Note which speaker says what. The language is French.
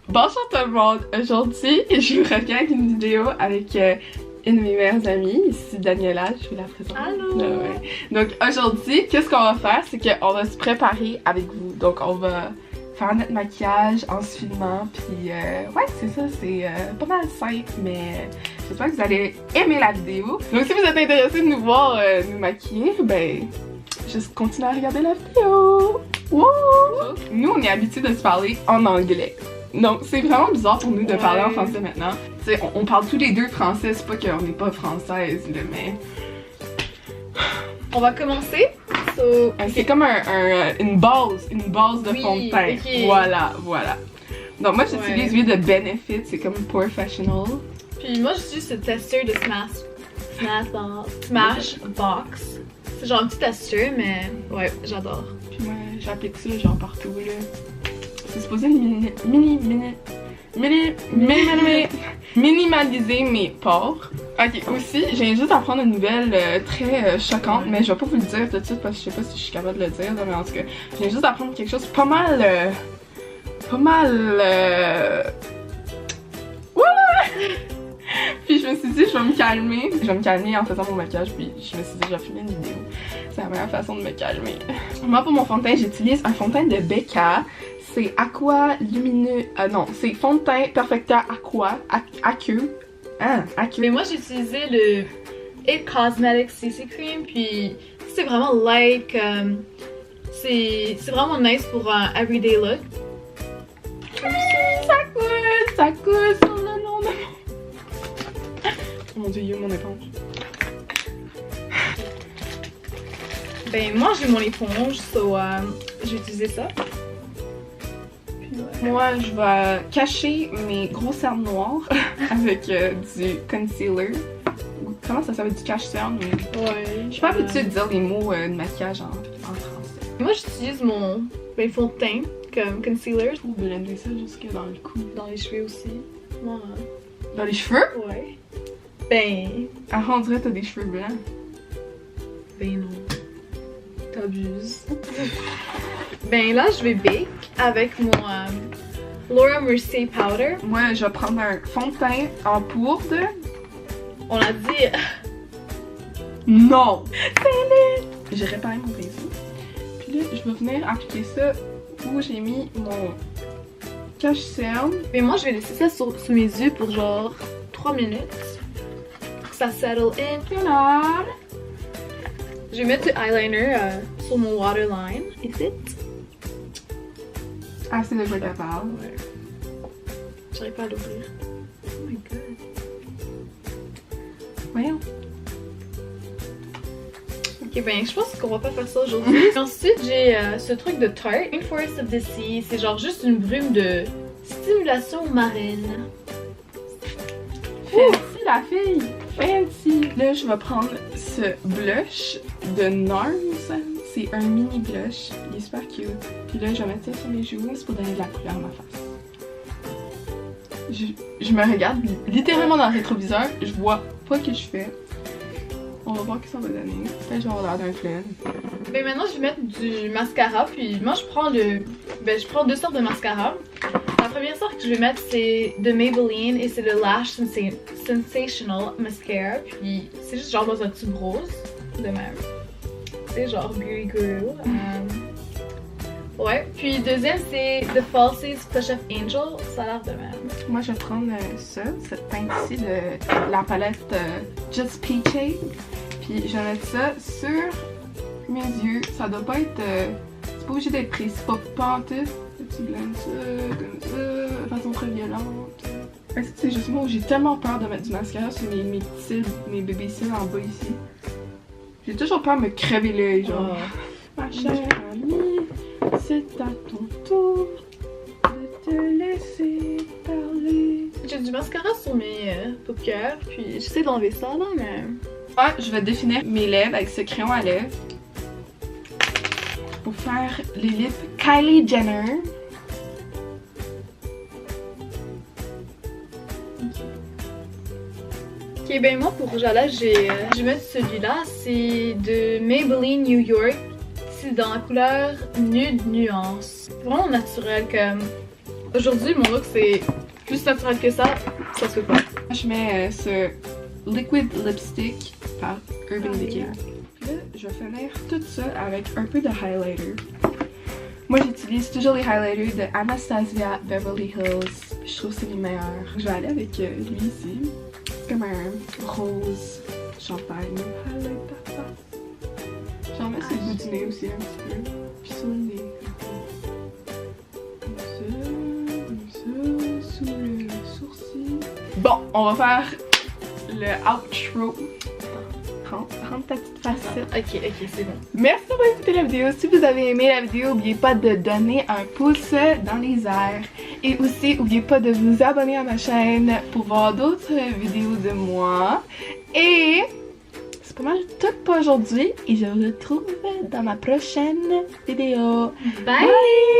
Speaker 1: Bonjour tout le monde! Aujourd'hui, je vous reviens avec une vidéo avec une de mes meilleures amies, ici Daniela, je vais la présenter.
Speaker 2: Allô!
Speaker 1: Ouais. Donc aujourd'hui, qu'est-ce qu'on va faire? C'est qu'on va se préparer avec vous. Donc on va faire notre maquillage en se filmant, puis ouais, c'est ça, c'est pas mal simple, mais j'espère que vous allez aimer la vidéo. Donc si vous êtes intéressés de nous voir nous maquiller, ben juste continuez à regarder la vidéo! Wouh! Nous, on est habitués de se parler en anglais. Donc, c'est vraiment bizarre pour nous de parler en français maintenant. Tu sais, on parle tous les deux français, c'est pas qu'on n'est pas française, là, mais...
Speaker 2: On va commencer. So,
Speaker 1: c'est comme une base de fond de teint.
Speaker 2: Okay.
Speaker 1: Voilà. Donc, moi, j'utilise lui de Benefit, c'est comme professional.
Speaker 2: Puis moi, j'utilise ce testeur de Smashbox. C'est genre un petit testeur, mais ouais, j'adore.
Speaker 1: Puis moi, j'applique ça genre partout, là. C'est supposé minimaliser mes pores. Ok, aussi, j'ai juste apprendre une nouvelle très choquante, mais je vais pas vous le dire tout de suite parce que je sais pas si je suis capable de le dire, là, mais en tout cas, j'ai juste apprendre quelque chose pas mal. Voilà! Puis je me suis dit, je vais me calmer. Je vais me calmer en faisant mon maquillage, puis je me suis dit, je vais filmer une vidéo. C'est la meilleure façon de me calmer. Moi, pour mon fond de teint, j'utilise un fond de teint de Becca. C'est Aqua Lumineux. Non, c'est fond de teint Perfecta Aqua. Aqueux. Aqueux.
Speaker 2: Mais moi, j'ai utilisé le It Cosmetics CC Cream, puis c'est vraiment light. C'est vraiment nice pour un everyday look.
Speaker 1: Ça coule sur le long de mon... Oh mon dieu, mon éponge.
Speaker 2: Ben, moi, j'ai mon éponge, so je vais utiliser ça.
Speaker 1: Moi, je vais cacher mes gros cernes noires avec du concealer. Comment ça s'appelle? Du cache-cerne?
Speaker 2: Ouais.
Speaker 1: Je suis pas habituée de dire les mots de maquillage en français.
Speaker 2: Moi, j'utilise mon fond de teint comme concealer.
Speaker 1: Pour blender ça jusque dans le cou.
Speaker 2: Dans les cheveux aussi. Moi,
Speaker 1: dans les cheveux?
Speaker 2: Ouais. Ben...
Speaker 1: Ah, on dirait que t'as des cheveux blancs.
Speaker 2: Ben non. T'abuses. Ben là, je vais bake avec mon Laura Mercier Powder.
Speaker 1: Moi, je vais prendre un fond de teint en poudre.
Speaker 2: On a dit...
Speaker 1: Non! J'ai réparé mon pinceau. Puis là, je vais venir appliquer ça où j'ai mis mon cache-cerne.
Speaker 2: Mais moi, je vais laisser ça sur mes yeux pour genre 3 minutes. Pour que ça settle in.
Speaker 1: Voilà!
Speaker 2: Je vais mettre du eyeliner sur mon waterline. Is it?
Speaker 1: Ah, c'est de quoi qu'elle parle.
Speaker 2: Ouais. J'arrive pas à l'ouvrir. Oh my god.
Speaker 1: Voyons.
Speaker 2: Ok, ben je pense qu'on va pas faire ça aujourd'hui. Ensuite, j'ai ce truc de Tarte, Rainforest of the Sea. C'est genre juste une brume de stimulation marine.
Speaker 1: Fancy la fille! Fancy! Là, je vais prendre ce blush de NARS. C'est un mini blush. Il est super cute. Puis là, je vais mettre ça sur mes joues. C'est pour donner de la couleur à ma face. Je me regarde littéralement dans le rétroviseur. Je vois pas ce que je fais. On va voir ce que ça va donner. Peut-être que je vais avoir l'air d'un clown.
Speaker 2: Ben maintenant, je vais mettre du mascara. Puis moi, je prends je prends deux sortes de mascara. La première sorte que je vais mettre, c'est de Maybelline et c'est le Lash Sensational Mascara. Puis c'est juste genre dans un tube rose, de même. C'est genre Beauty Guru. Ouais. Puis deuxième, c'est The Falsies Push Up Angel. Ça a l'air de même.
Speaker 1: Moi, je vais prendre cette teinte-ci de la palette Just Peachy. Puis je vais mettre ça sur mes yeux. Ça doit pas être... c'est pas obligé d'être précis, pas en tout. Tu blends ça, comme ça, de façon très violente. C'est juste moi où j'ai tellement peur de mettre du mascara sur mes cils, mes bébés cils en bas ici. J'ai toujours peur de me crever l'œil, genre.
Speaker 2: Oh.
Speaker 1: Ma chère amie, c'est à ton tour de te laisser parler.
Speaker 2: J'ai du mascara sur mes paupières, puis j'essaie d'enlever ça là, mais...
Speaker 1: Ah, je vais définir mes lèvres avec ce crayon à lèvres. Pour faire les lips Kylie Jenner.
Speaker 2: Ok, ben moi pour rouge à lèvres, je vais mettre celui-là. C'est de Maybelline New York aussi dans la couleur Nude Nuance. Vraiment naturel comme... Aujourd'hui, mon look c'est plus naturel que ça se peut pas.
Speaker 1: Je mets ce Liquid Lipstick par Urban Decay. Là, je vais finir tout ça avec un peu de highlighter. Moi, j'utilise toujours les highlighters de Anastasia Beverly Hills. Je trouve que c'est les meilleurs. Je vais aller avec lui ici. Comme un rose champagne. Highlight ta face. J'en mets sur le bout du nez aussi un petit peu. Puis sur le nez. Comme ça, sous le sourcil. Bon, on va faire le outro. Rentre ta petite facette.
Speaker 2: Ok, c'est bon.
Speaker 1: Merci d'avoir écouté la vidéo. Si vous avez aimé la vidéo, n'oubliez pas de donner un pouce dans les airs. Et aussi, n'oubliez pas de vous abonner à ma chaîne pour voir d'autres vidéos de moi. Et c'est pas mal tout pour aujourd'hui. Et je vous retrouve dans ma prochaine vidéo.
Speaker 2: Bye!